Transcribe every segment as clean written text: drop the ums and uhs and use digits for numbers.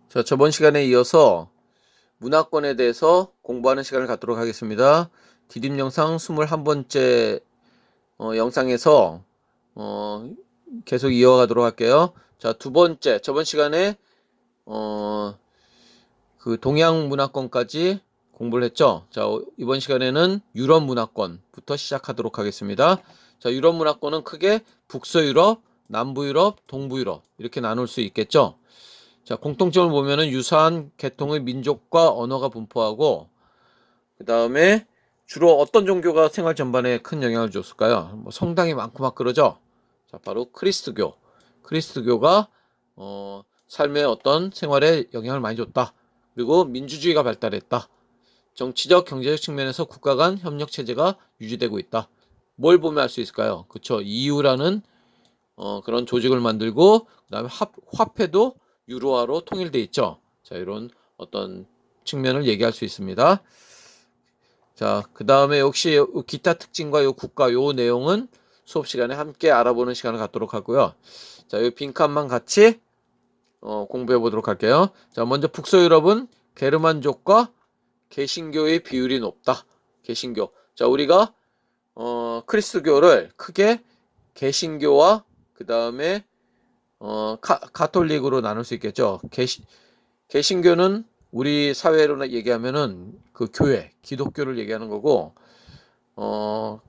자, 저번 시간에 이어서 문화권에 대해서 공부하는 시간을 갖도록 하겠습니다. 디딤 영상 21번째 영상에서 어, 계속 이어가도록 할게요. 자, 두 번째, 저번 시간에 어, 그 동양 문화권까지 공부를 했죠. 자, 이번 시간에는 유럽 문화권부터 시작하도록 하겠습니다. 자, 유럽 문화권은 크게 북서유럽, 남부유럽, 동부유럽 이렇게 나눌 수 있겠죠. 자, 공통점을 보면은 유사한 계통의 민족과 언어가 분포하고, 그 다음에 주로 어떤 종교가 생활 전반에 큰 영향을 줬을까요? 뭐 성당이 많고 막 그러죠. 자, 바로 크리스트교. 크리스트교가 삶의 어떤 생활에 영향을 많이 줬다. 그리고 민주주의가 발달했다. 정치적, 경제적 측면에서 국가 간 협력 체제가 유지되고 있다. 뭘 보면 알 수 있을까요? 그쵸? EU라는 그런 조직을 만들고, 그다음에 화폐도 유로화로 통일돼 있죠. 자, 이런 어떤 측면을 얘기할 수 있습니다. 자, 그다음에 역시 기타 특징과 요 국가 요 내용은 수업 시간에 함께 알아보는 시간을 갖도록 하고요. 자, 요 빈칸만 같이 공부해 보도록 할게요. 자, 먼저 북서유럽은 게르만족과 개신교의 비율이 높다. 개신교. 자, 우리가 크리스트교를 크게 개신교와 그 다음에 가톨릭으로 나눌 수 있겠죠. 개신교는 우리 사회로 얘기하면은 그 교회, 기독교를 얘기하는 거고,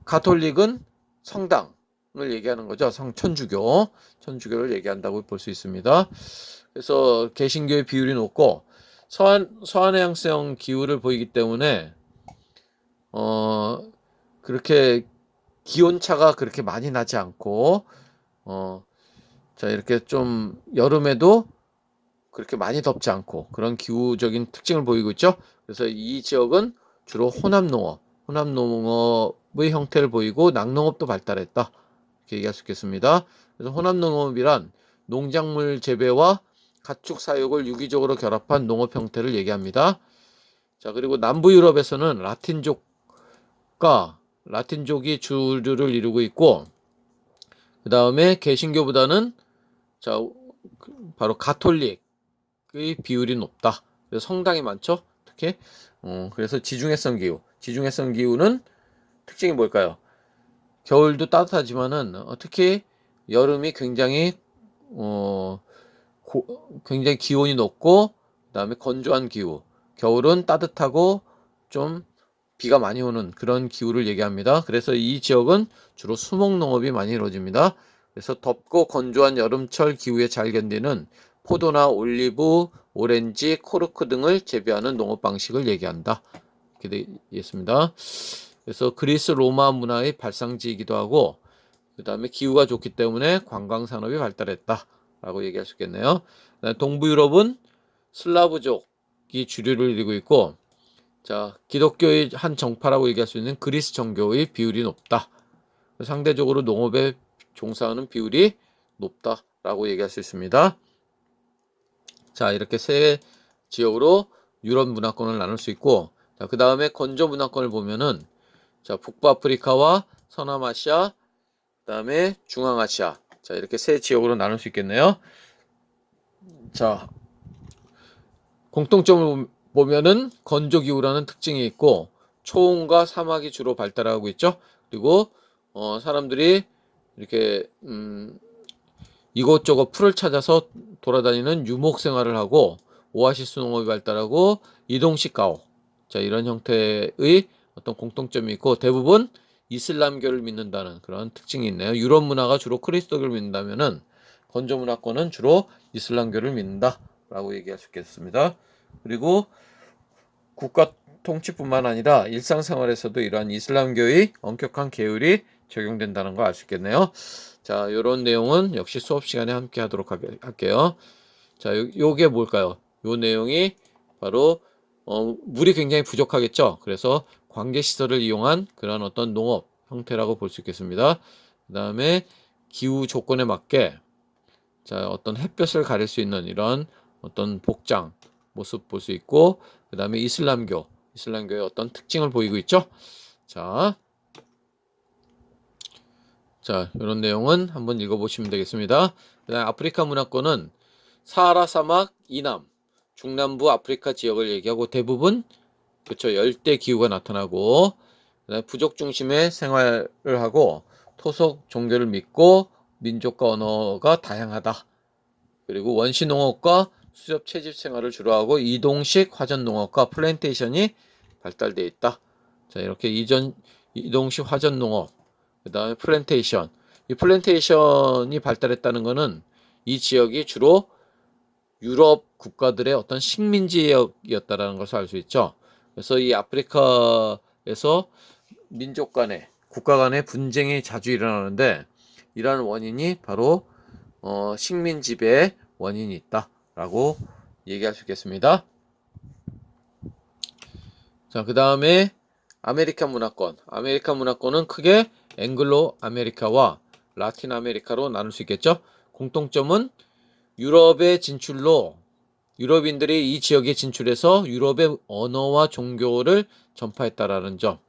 가톨릭은 성당을 얘기하는 거죠. 천주교를 얘기한다고 볼 수 있습니다. 그래서 개신교의 비율이 높고, 서안해양성 기후를 보이기 때문에, 그렇게 기온차가 그렇게 많이 나지 않고, 어, 자, 이렇게 좀 여름에도 그렇게 많이 덥지 않고 그런 기후적인 특징을 보이고 있죠. 그래서 이 지역은 주로 혼합농업의 형태를 보이고 낙농업도 발달했다. 이렇게 얘기할 수 있겠습니다. 그래서 혼합농업이란 농작물 재배와 가축 사육을 유기적으로 결합한 농업 형태를 얘기합니다. 자, 그리고 남부 유럽에서는 라틴족이 주류를 이루고 있고, 그 다음에 개신교보다는 자, 바로 가톨릭의 비율이 높다. 그래서 성당이 많죠. 특히 그래서 지중해성 기후는 특징이 뭘까요? 겨울도 따뜻하지만은 특히 여름이 어, 굉장히 기온이 높고, 그다음에 건조한 기후. 겨울은 따뜻하고 좀 비가 많이 오는 그런 기후를 얘기합니다. 그래서 이 지역은 주로 수목 농업이 많이 이루어집니다. 그래서 덥고 건조한 여름철 기후에 잘 견디는 포도나 올리브, 오렌지, 코르크 등을 재배하는 농업 방식을 얘기한다. 이렇게 되어 있습니다. 그래서 그리스 로마 문화의 발상지이기도 하고, 그 다음에 기후가 좋기 때문에 관광 산업이 발달했다라고 얘기할 수 있겠네요. 동부 유럽은 슬라브족이 주류를 이루고 있고, 자, 기독교의 한 정파라고 얘기할 수 있는 그리스 정교의 비율이 높다. 상대적으로 농업에 종사하는 비율이 높다라고 얘기할 수 있습니다. 자, 이렇게 세 지역으로 유럽 문화권을 나눌 수 있고, 자, 그 다음에 건조 문화권을 보면은, 자, 북부아프리카와 서남아시아, 그 다음에 중앙아시아. 자, 이렇게 세 지역으로 나눌 수 있겠네요. 자, 공통점을 보면은 건조기후라는 특징이 있고, 초원과 사막이 주로 발달하고 있죠. 그리고 사람들이 이렇게 이곳저곳 풀을 찾아서 돌아다니는 유목 생활을 하고, 오아시스 농업이 발달하고, 이동식 가옥. 자, 이런 형태의 어떤 공통점이 있고, 대부분 이슬람교를 믿는다는 그런 특징이 있네요. 유럽 문화가 주로 크리스토교를 믿는다면은 건조 문화권은 주로 이슬람교를 믿는다라고 얘기할 수 있겠습니다. 그리고 국가 통치뿐만 아니라 일상생활에서도 이러한 이슬람교의 엄격한 계율이 적용된다는 걸 알 수 있겠네요. 자, 이런 내용은 역시 수업 시간에 함께 하도록 할게요. 자, 요게 뭘까요? 요 내용이 바로 물이 굉장히 부족하겠죠. 그래서 관계시설을 이용한 그런 어떤 농업 형태라고 볼 수 있겠습니다. 그 다음에 기후 조건에 맞게 자, 어떤 햇볕을 가릴 수 있는 이런 어떤 복장 모습 볼 수 있고, 그 다음에 이슬람교의 어떤 특징을 보이고 있죠. 자, 이런 내용은 한번 읽어보시면 되겠습니다. 그 다음에 아프리카 문화권은 사하라 사막 이남, 중남부 아프리카 지역을 얘기하고 대부분 그쵸 열대 기후가 나타나고 그다음에 부족 중심의 생활을 하고 토속 종교를 믿고 민족과 언어가 다양하다. 그리고 원시 농업과 수렵 채집 생활을 주로 하고 이동식 화전 농업과 플랜테이션이 발달돼 있다. 자, 이렇게 이동식 화전 농업, 그다음에 플랜테이션. 이 플랜테이션이 발달했다는 것은 이 지역이 주로 유럽 국가들의 어떤 식민 지역이었다라는 것을 알 수 있죠. 그래서 이 아프리카에서 민족 간의 국가 간의 분쟁이 자주 일어나는데 이러한 원인이 바로 식민 지배의 원인이 있다라고 얘기할 수 있겠습니다. 자, 그 다음에 아메리칸 문화권. 아메리칸 문화권은 크게 앵글로 아메리카와 라틴 아메리카로 나눌 수 있겠죠. 공통점은 유럽의 진출로 유럽인들이 이 지역에 진출해서 유럽의 언어와 종교를 전파했다라는 점.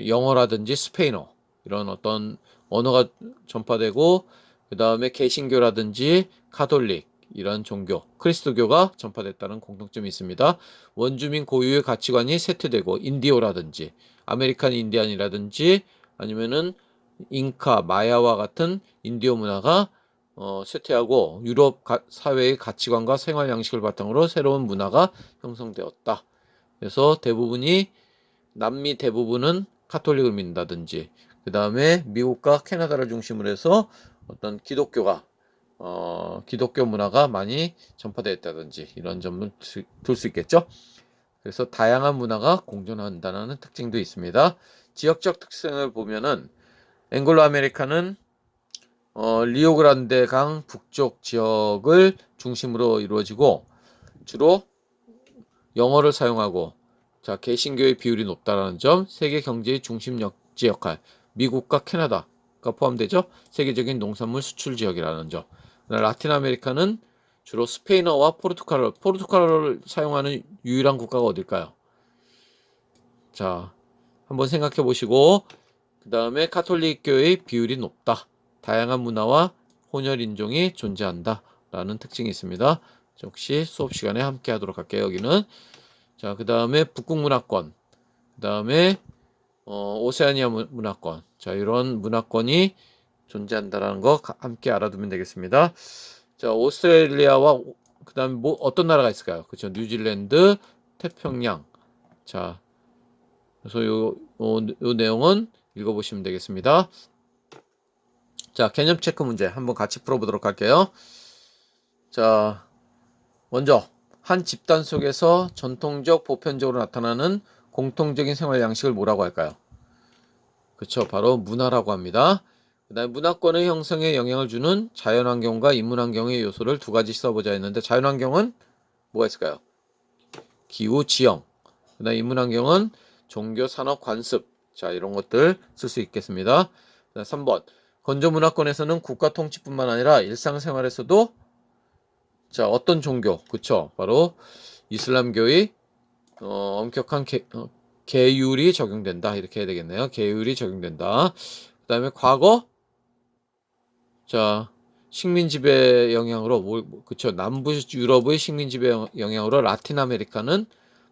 영어라든지 스페인어 이런 어떤 언어가 전파되고 그 다음에 개신교라든지 카톨릭 이런 종교 크리스토교가 전파됐다는 공통점이 있습니다. 원주민 고유의 가치관이 쇠퇴되고 인디오라든지 아메리칸 인디안이라든지 아니면은 잉카 마야와 같은 인디오 문화가 쇠퇴하고 유럽 사회의 가치관과 생활 양식을 바탕으로 새로운 문화가 형성되었다. 그래서 남미 대부분은 카톨릭을 믿는다든지 그 다음에 미국과 캐나다를 중심으로 해서 어떤 기독교 문화가 많이 전파되었다든지 이런 점을 둘 수 있겠죠. 그래서 다양한 문화가 공존한다는 특징도 있습니다. 지역적 특성을 보면은 앵글로 아메리카는 리오그란데 강 북쪽 지역을 중심으로 이루어지고 주로 영어를 사용하고 자, 개신교의 비율이 높다는 점, 세계 경제의 중심 역할, 미국과 캐나다가 포함되죠. 세계적인 농산물 수출 지역이라는 점. 라틴 아메리카는 주로 스페인어와 포르투갈어를 사용하는 유일한 국가가 어딜까요? 자, 한번 생각해 보시고 그 다음에 카톨릭교의 비율이 높다. 다양한 문화와 혼혈 인종이 존재한다. 라는 특징이 있습니다. 역시 수업 시간에 함께 하도록 할게요. 여기는. 자, 그 다음에 북극 문화권. 그 다음에 오세아니아 문화권. 자, 이런 문화권이 존재한다는 거 함께 알아두면 되겠습니다. 자, 오스트레일리아와 그 다음에 어떤 나라가 있을까요? 그렇죠. 뉴질랜드, 태평양. 자, 그래서 요 내용은 읽어보시면 되겠습니다. 자, 개념 체크 문제 한번 같이 풀어보도록 할게요. 자, 먼저 한 집단 속에서 전통적 보편적으로 나타나는 공통적인 생활 양식을 뭐라고 할까요? 그렇죠. 바로 문화라고 합니다. 그 다음에 문화권의 형성에 영향을 주는 자연환경과 인문환경의 요소를 두 가지 써보자 했는데 자연환경은 뭐가 있을까요? 기후, 지형. 그 다음에 인문환경은 종교, 산업, 관습. 자, 이런 것들 쓸 수 있겠습니다. 3번. 건조문화권에서는 국가 통치뿐만 아니라 일상생활에서도 자, 어떤 종교? 그쵸. 바로 이슬람교의 엄격한 계율이 적용된다. 이렇게 해야 되겠네요. 계율이 적용된다. 그 다음에 과거 자, 식민 지배 영향으로 그쵸. 남부 유럽의 식민 지배 영향으로 라틴 아메리카는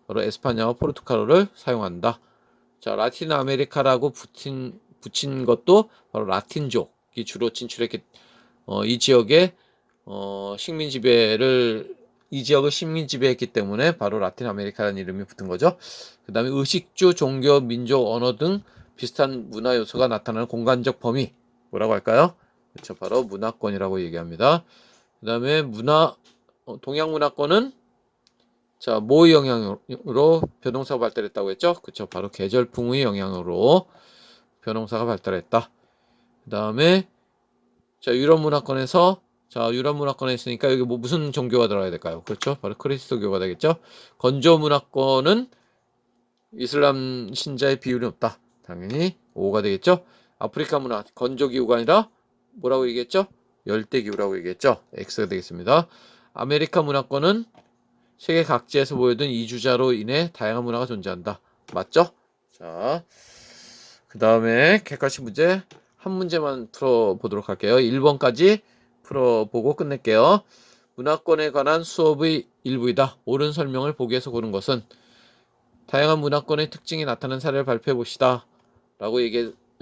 바로 에스파냐와 포르투갈어를 사용한다. 자, 라틴 아메리카라고 붙인 것도 바로 라틴족이 주로 진출했기 이 지역에 이 지역을 식민 지배했기 때문에 바로 라틴 아메리카라는 이름이 붙은 거죠. 그 다음에 의식주, 종교, 민족, 언어 등 비슷한 문화 요소가 나타나는 공간적 범위 뭐라고 할까요? 그렇죠. 바로 문화권이라고 얘기합니다. 그 다음에 동양 문화권은 자, 뭐의 영향으로 변동사가 발달했다고 했죠? 그렇죠. 바로 계절풍의 영향으로 변동사가 발달했다. 그 다음에 자, 유럽 문화권에 있으니까 여기 무슨 종교가 들어가야 될까요? 그렇죠. 바로 그리스도교가 되겠죠. 건조 문화권은 이슬람 신자의 비율이 높다. 당연히 5가 되겠죠. 아프리카 문화 건조 기후가 아니라 뭐라고 얘기했죠? 열대 기후라고 얘기했죠. X가 되겠습니다. 아메리카 문화권은 세계 각지에서 모여든 이주자로 인해 다양한 문화가 존재한다. 맞죠? 자, 그 다음에 객관식 문제 한 문제만 풀어보도록 할게요. 1번까지 풀어보고 끝낼게요. 문화권에 관한 수업의 일부이다. 옳은 설명을 보기에서 고른 것은 다양한 문화권의 특징이 나타나는 사례를 발표해 봅시다. 라고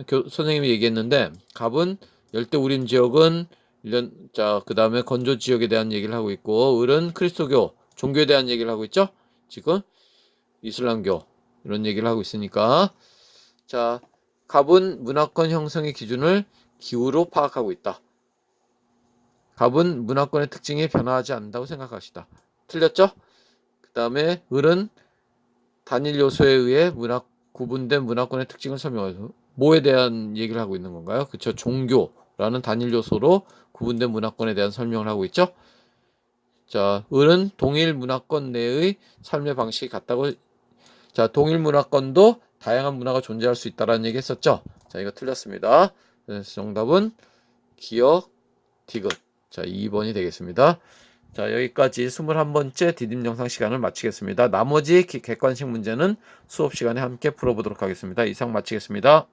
선생님이 얘기했는데, 갑은 열대우림 지역은 그 다음에 건조 지역에 대한 얘기를 하고 있고, 을은 크리스토교, 종교에 대한 얘기를 하고 있죠? 지금 이슬람교 이런 얘기를 하고 있으니까, 자, 갑은 문화권 형성의 기준을 기후로 파악하고 있다. 갑은 문화권의 특징이 변화하지 않는다고 생각하시다. 틀렸죠? 그 다음에 을은 단일 요소에 의해 구분된 문화권의 특징을 설명하죠. 뭐에 대한 얘기를 하고 있는 건가요? 그쵸? 종교라는 단일 요소로 구분된 문화권에 대한 설명을 하고 있죠. 자, 을은 동일 문화권 내의 삶의 방식이 같다고. 자, 동일 문화권도 다양한 문화가 존재할 수 있다라는 얘기 했었죠. 자, 이거 틀렸습니다. 그래서 정답은 기역, 디귿. 자, 2번이 되겠습니다. 자, 여기까지 21번째 디딤 영상 시간을 마치겠습니다. 나머지 객관식 문제는 수업 시간에 함께 풀어보도록 하겠습니다. 이상 마치겠습니다.